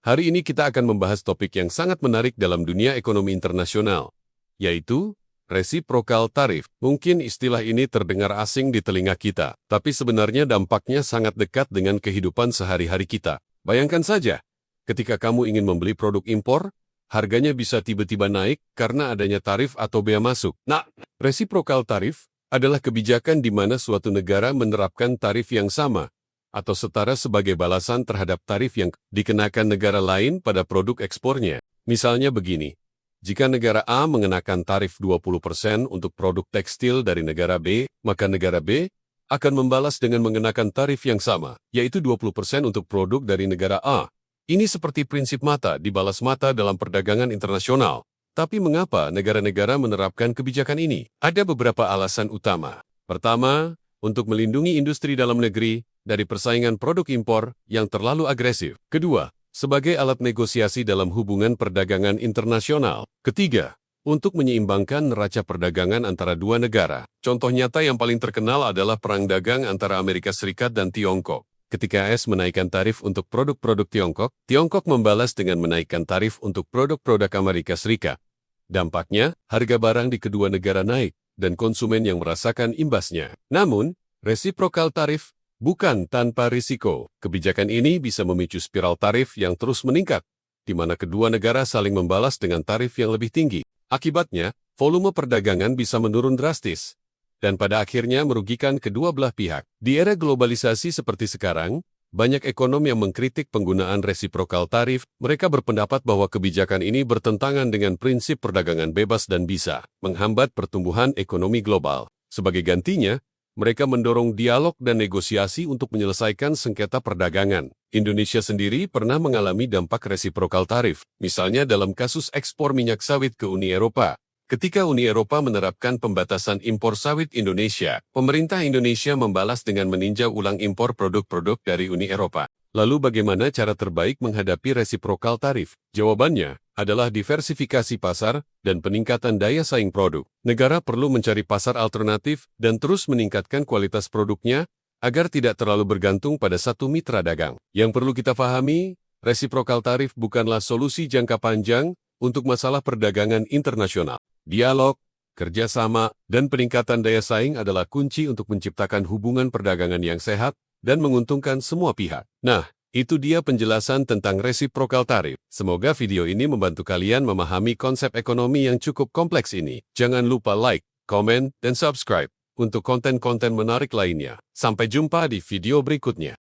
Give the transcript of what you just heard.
Hari ini kita akan membahas topik yang sangat menarik dalam dunia ekonomi internasional, yaitu reciprocal tariff. Mungkin istilah ini terdengar asing di telinga kita, tapi sebenarnya dampaknya sangat dekat dengan kehidupan sehari-hari kita. Bayangkan saja, ketika kamu ingin membeli produk impor, harganya bisa tiba-tiba naik karena adanya tarif atau bea masuk. Nah, reciprocal tariff adalah kebijakan di mana suatu negara menerapkan tarif yang sama atau setara sebagai balasan terhadap tarif yang dikenakan negara lain pada produk ekspornya. Misalnya begini, jika negara A mengenakan tarif 20% untuk produk tekstil dari negara B, maka negara B akan membalas dengan mengenakan tarif yang sama, yaitu 20% untuk produk dari negara A. Ini seperti prinsip mata dibalas mata dalam perdagangan internasional. Tapi mengapa negara-negara menerapkan kebijakan ini? Ada beberapa alasan utama. Pertama, untuk melindungi industri dalam negeri dari persaingan produk impor yang terlalu agresif. Kedua, sebagai alat negosiasi dalam hubungan perdagangan internasional. Ketiga, untuk menyeimbangkan neraca perdagangan antara dua negara. Contoh nyata yang paling terkenal adalah perang dagang antara Amerika Serikat dan Tiongkok. Ketika AS menaikkan tarif untuk produk-produk Tiongkok, Tiongkok membalas dengan menaikkan tarif untuk produk-produk Amerika Serikat. Dampaknya, harga barang di kedua negara naik, dan konsumen yang merasakan imbasnya. Namun, reciprocal tarif bukan tanpa risiko. Kebijakan ini bisa memicu spiral tarif yang terus meningkat, di mana kedua negara saling membalas dengan tarif yang lebih tinggi. Akibatnya, volume perdagangan bisa menurun drastis, dan pada akhirnya merugikan kedua belah pihak. Di era globalisasi seperti sekarang, banyak ekonom yang mengkritik penggunaan reciprocal tarif. Mereka berpendapat bahwa kebijakan ini bertentangan dengan prinsip perdagangan bebas dan bisa menghambat pertumbuhan ekonomi global. Sebagai gantinya, mereka mendorong dialog dan negosiasi untuk menyelesaikan sengketa perdagangan. Indonesia sendiri pernah mengalami dampak reciprocal tarif, misalnya dalam kasus ekspor minyak sawit ke Uni Eropa. Ketika Uni Eropa menerapkan pembatasan impor sawit Indonesia, pemerintah Indonesia membalas dengan meninjau ulang impor produk-produk dari Uni Eropa. Lalu bagaimana cara terbaik menghadapi reciprocal tarif? Jawabannya adalah diversifikasi pasar dan peningkatan daya saing produk. Negara perlu mencari pasar alternatif dan terus meningkatkan kualitas produknya agar tidak terlalu bergantung pada satu mitra dagang. Yang perlu kita pahami, reciprocal tarif bukanlah solusi jangka panjang untuk masalah perdagangan internasional. Dialog, kerjasama, dan peningkatan daya saing adalah kunci untuk menciptakan hubungan perdagangan yang sehat dan menguntungkan semua pihak. Nah, itu dia penjelasan tentang reciprocal tarif. Semoga video ini membantu kalian memahami konsep ekonomi yang cukup kompleks ini. Jangan lupa like, komen, dan subscribe untuk konten-konten menarik lainnya. Sampai jumpa di video berikutnya.